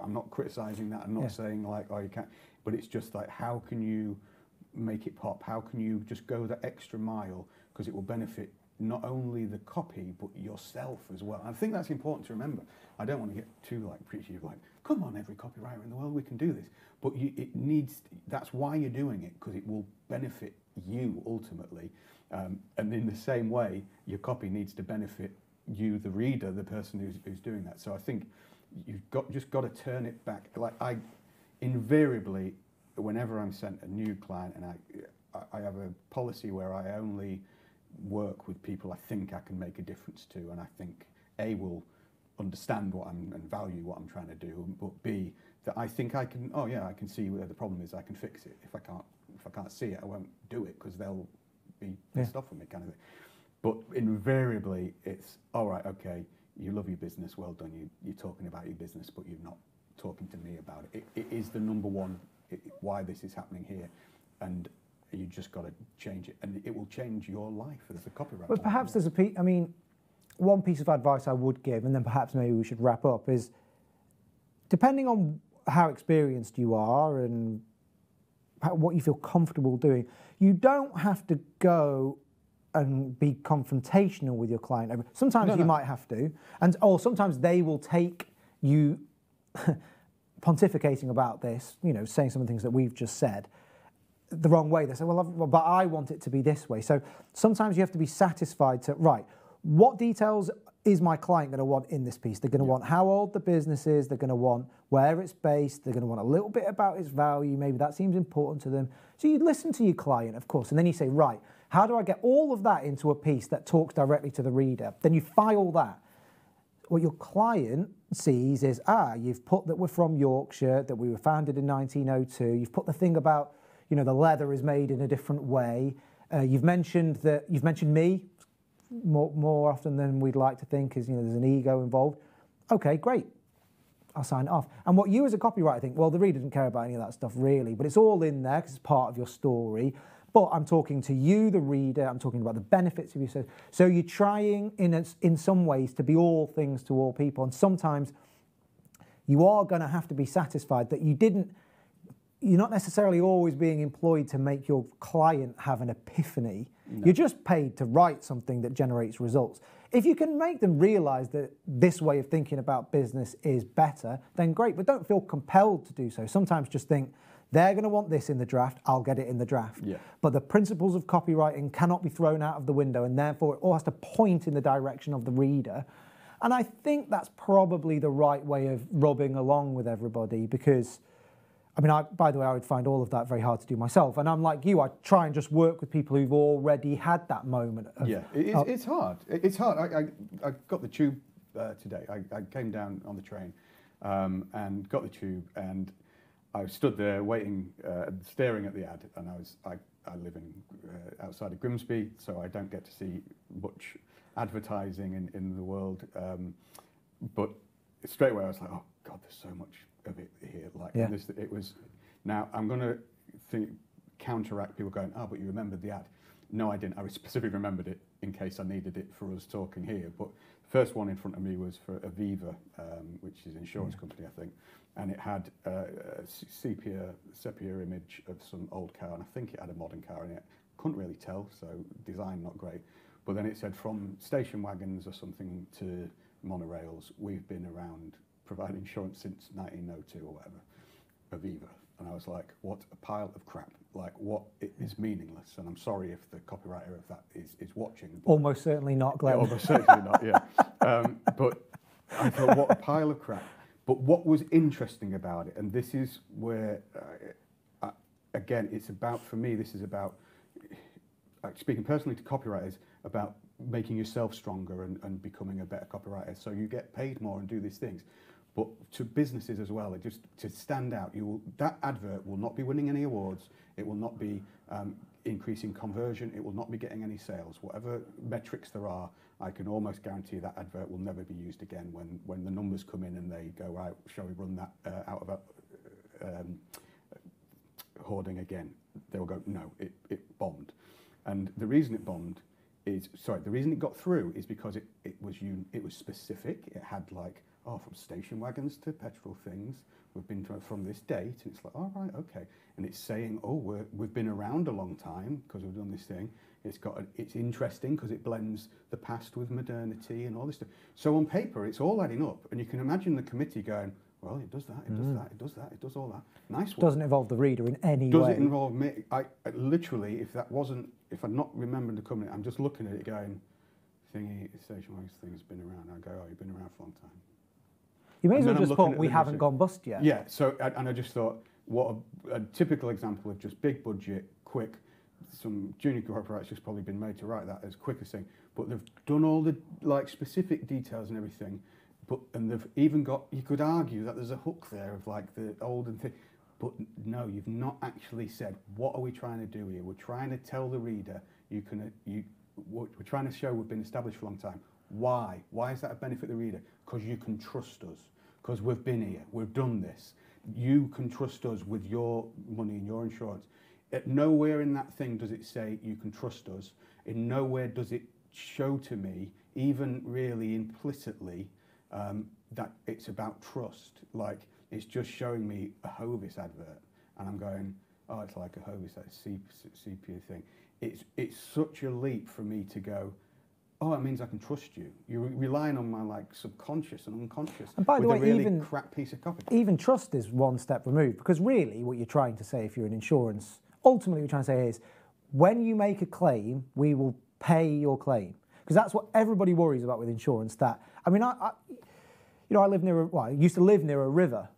I'm not criticizing that. I'm not saying like, oh, you can't. But it's just like, how can you make it pop? How can you just go the extra mile? Because it will benefit not only the copy, but yourself as well. I think that's important to remember. I don't want to get too like preachy, like, come on, every copywriter in the world, we can do this. But that's why you're doing it, because it will benefit you ultimately. And in the same way, your copy needs to benefit you, the reader, the person who's doing that. So I think you've just got to turn it back. Like I invariably, whenever I'm sent a new client, and I have a policy where I only work with people I think I can make a difference to, and I think A, will understand and value what I'm trying to do, but B, that I think I can, I can see where the problem is, I can fix it. If I can't see it, I won't do it, because they'll be pissed off with me, kind of thing. But invariably, it's, all right, okay, you love your business, well done, you're talking about your business, but you're not talking to me about it. It is the number one why this is happening here, and you just got to change it, and it will change your life as a copywriter. But perhaps there's one piece of advice I would give, and then perhaps maybe we should wrap up, is depending on how experienced you are and what you feel comfortable doing, you don't have to go and be confrontational with your client. Sometimes you might have to, or sometimes they will take you pontificating about this, saying some of the things that we've just said, the wrong way. They say, well, but I want it to be this way. So sometimes you have to be satisfied to, right, what details is my client going to want in this piece? They're going to want how old the business is, they're going to want where it's based, they're going to want a little bit about its value, maybe that seems important to them. So you listen to your client, of course, and then you say, right, how do I get all of that into a piece that talks directly to the reader? Then you file that. What your client sees is, you've put that we're from Yorkshire, that we were founded in 1902, you've put the thing about, the leather is made in a different way. You've mentioned me more often than we'd like to think, is there's an ego involved. Okay, great. I'll sign it off. And what you as a copywriter think, well, the reader doesn't care about any of that stuff really, but it's all in there because it's part of your story. But I'm talking to you, the reader. I'm talking about the benefits of your. So you're trying, in some ways, to be all things to all people. And sometimes you are going to have to be satisfied that you're not necessarily always being employed to make your client have an epiphany. No. You're just paid to write something that generates results. if you can make them realise that this way of thinking about business is better, then great, but don't feel compelled to do so. Sometimes just think, they're going to want this in the draft, I'll get it in the draft. Yeah. But the principles of copywriting cannot be thrown out of the window, and therefore it all has to point in the direction of the reader. And I think that's probably the right way of rubbing along with everybody, because, I mean, by the way, I would find all of that very hard to do myself. And I'm like you, I try and just work with people who've already had that moment. It's hard. It's hard. I got the tube today. I came down on the train and got the tube, and I stood there waiting, staring at the ad, and I live in outside of Grimsby, so I don't get to see much advertising in the world. But straight away I was like, oh God, there's so much of it here. Like this, it was. Now I'm going to counteract people going, oh, but you remembered the ad. No, I didn't. I specifically remembered it in case I needed it for us talking here. But the first one in front of me was for Aviva, which is an insurance company, I think. And it had a sepia image of some old car, and I think it had a modern car in it. Couldn't really tell, so design not great. But then it said from station wagons or something to monorails, we've been around providing insurance since 1902 or whatever, Aviva. And I was like, what a pile of crap. Like, what, it is meaningless. And I'm sorry if the copywriter of that is watching. Almost certainly not, Glenn. Yeah, almost certainly not, yeah. But I thought, what a pile of crap. But what was interesting about it, and this is where, again, it's about, for me, this is about, speaking personally to copywriters, about making yourself stronger and becoming a better copywriter. So you get paid more and do these things. But to businesses as well, just to stand out, that advert will not be winning any awards. It will not be increasing conversion. It will not be getting any sales. Whatever metrics there are, I can almost guarantee that advert will never be used again. When the numbers come in and they go, right, shall we run that out of hoarding again? They will go, no, it bombed. And the reason it bombed is, the reason it got through is because it was specific. It had like, oh, from station wagons to petrol things, we've been from this date, and it's like, all right, okay. And it's saying, oh, we've been around a long time because we've done this thing. It's interesting because it blends the past with modernity and all this stuff. So on paper, it's all adding up, and you can imagine the committee going, well, it does that, it does that, it does that, it does all that. Nice one. Doesn't involve the reader in any way. Does it involve me? I literally, if I'd not remembered the company, I'm just looking at it going, station wagons thing's been around. I go, oh, you've been around for a long time. You may as well just put, we haven't gone bust yet. Yeah, so, and I just thought, what a typical example of just big budget, quick, some junior copywriters just probably been made to write that as quick as thing, but they've done all the like specific details and everything, and they've even got, you could argue that there's a hook there of like the olden thing, but no, you've not actually said, what are we trying to do here? We're trying to tell the reader, we're trying to show we've been established for a long time. Why? Why is that a benefit to the reader? Because you can trust us. Because we've been here. We've done this. You can trust us with your money and your insurance. At nowhere in that thing does it say you can trust us. In nowhere does it show to me, even really implicitly, that it's about trust. Like, it's just showing me a Hovis advert. And I'm going, oh, it's like a Hovis, that sepia thing. It's such a leap for me to go, oh, it means I can trust you. You're relying on my like subconscious and unconscious. And by the way, a really even crap piece of copy. Even trust is one step removed, because really what you're trying to say, if you're in insurance, ultimately what you're trying to say is, when you make a claim, we will pay your claim. Because that's what everybody worries about with insurance. That, I mean, I used to live near a river.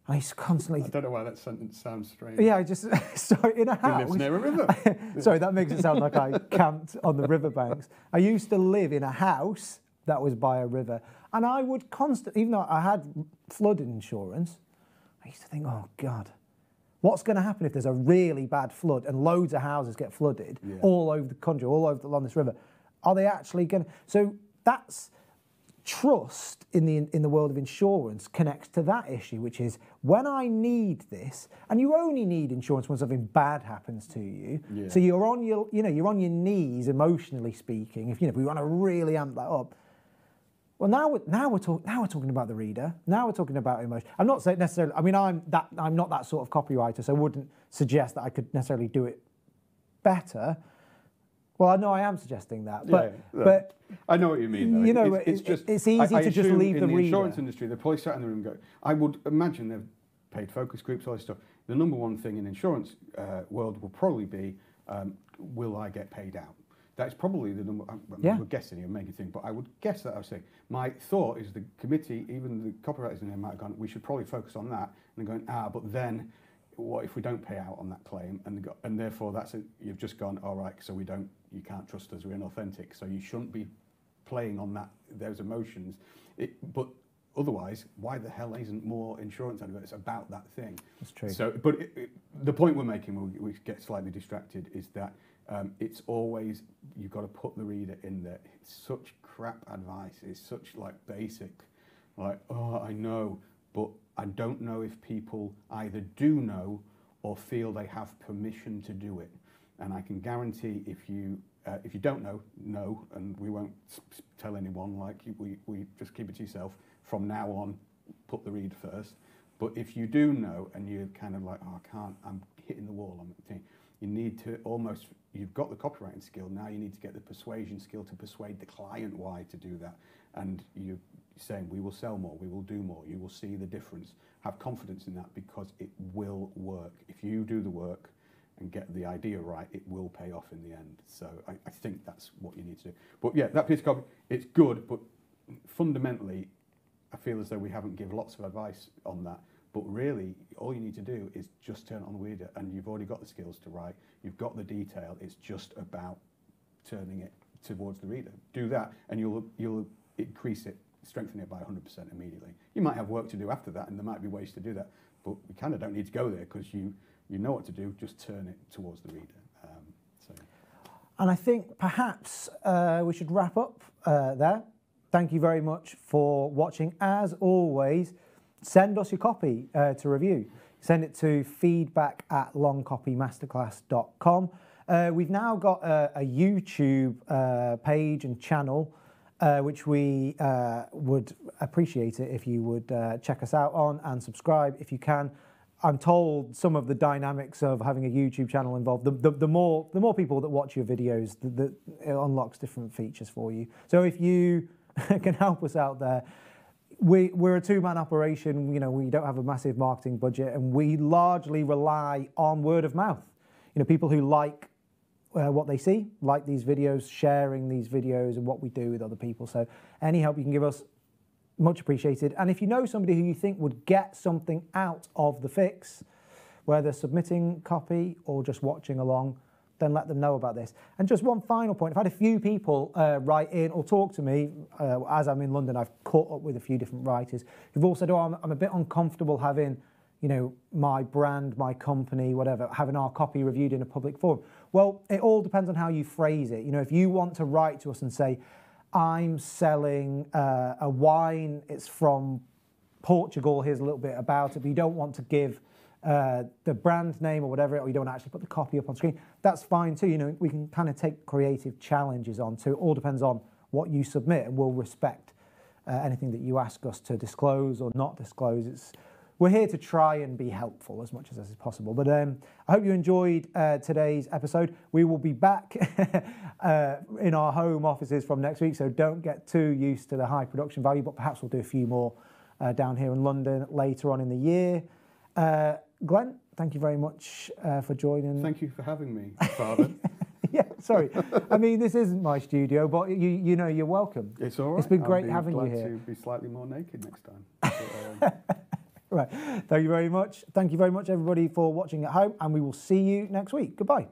I used to constantly... I don't know why that sentence sounds strange. Yeah, in a house... He lives near a river. Sorry, that makes it sound like I camped on the riverbanks. I used to live in a house that was by a river, and I would constantly, even though I had flood insurance, I used to think, oh God, what's going to happen if there's a really bad flood and loads of houses get flooded all over the country, all over along this river? Are they actually going to... So that's... Trust in the world of insurance connects to that issue, which is when I need this, and you only need insurance when something bad happens to you. Yeah. So you're on your knees, emotionally speaking. If we want to really amp that up. Well, now we're talking about the reader. Now we're talking about emotion. I'm not saying necessarily. I mean, I'm not that sort of copywriter, so I wouldn't suggest that I could necessarily do it better. Well, I know I am suggesting that, Yeah, but I know what you mean. Though. you know, it's just it's easy I to just assume leave in the the reader. insurance industry. They probably sat in the room and go. I would imagine they've paid focus groups, all this stuff. The number one thing in insurance world will probably be, will I get paid out? That's probably the number. We're guessing here, making thing, but I would guess that I would say. My thought is the committee, even the copywriters in there might have gone, we should probably focus on that. And they're going, but then what if we don't pay out on that claim? And therefore you've just gone, all right, so you can't trust us, we're inauthentic. So you shouldn't be playing on those emotions. But otherwise, why the hell isn't more insurance adverts about that thing? That's true. So, but the point we're making, we get slightly distracted, is that it's always, you've got to put the reader in there. It's such crap advice. It's such like basic, like, I know, but I don't know if people either do know or feel they have permission to do it. And I can guarantee if you don't know, and we won't tell anyone, like we just keep it to yourself. From now on, put the reader first. But if you do know and you're kind of like, I can't, I'm hitting the wall, you need to almost, you've got the copywriting skill, now you need to get the persuasion skill to persuade the client why to do that. And you're saying, we will sell more, we will do more, you will see the difference. Have confidence in that because it will work. If you do the work and get the idea right, it will pay off in the end. So I think that's what you need to do. But yeah, that piece of copy, it's good, but fundamentally, I feel as though we haven't given lots of advice on that. But really, all you need to do is just turn it on the reader, and you've already got the skills to write. You've got the detail. It's just about turning it towards the reader. Do that, and you'll increase it, strengthen it by 100% immediately. You might have work to do after that, and there might be ways to do that. But we kind of don't need to go there because you know what to do. Just turn it towards the reader. And I think perhaps we should wrap up there. Thank you very much for watching. As always, send us your copy to review. Send it to feedback@longcopymasterclass.com. We've now got a YouTube page and channel, which we would appreciate it if you would check us out on and subscribe if you can. I'm told some of the dynamics of having a YouTube channel involved, the more people that watch your videos, it unlocks different features for you. So if you can help us out there, we're a two-man operation. You know, we don't have a massive marketing budget, and we largely rely on word of mouth. You know, people who like what they see, like these videos, sharing these videos and what we do with other people. So any help you can give us, much appreciated. And if you know somebody who you think would get something out of the fix, whether submitting copy or just watching along, then let them know about this. And just one final point, I've had a few people write in or talk to me. As I'm in London, I've caught up with a few different writers who've all said, I'm a bit uncomfortable having, you know, my brand, my company, whatever, having our copy reviewed in a public forum. Well, it all depends on how you phrase it. You know, if you want to write to us and say, I'm selling a wine, it's from Portugal, here's a little bit about it, but you don't want to give the brand name or whatever, or you don't actually put the copy up on screen, that's fine too. You know, we can kind of take creative challenges on too. It all depends on what you submit, and we'll respect anything that you ask us to disclose or not disclose. We're here to try and be helpful as much as is possible. But I hope you enjoyed today's episode. We will be back in our home offices from next week, so don't get too used to the high production value, but perhaps we'll do a few more down here in London later on in the year. Glenn, thank you very much for joining. Thank you for having me, Father. Yeah, sorry. I mean, this isn't my studio, but you know, you're welcome. It's all right. It's been great having you here. I'll be glad to be slightly more naked next time. Right. Thank you very much. Thank you very much, everybody, for watching at home, and we will see you next week. Goodbye.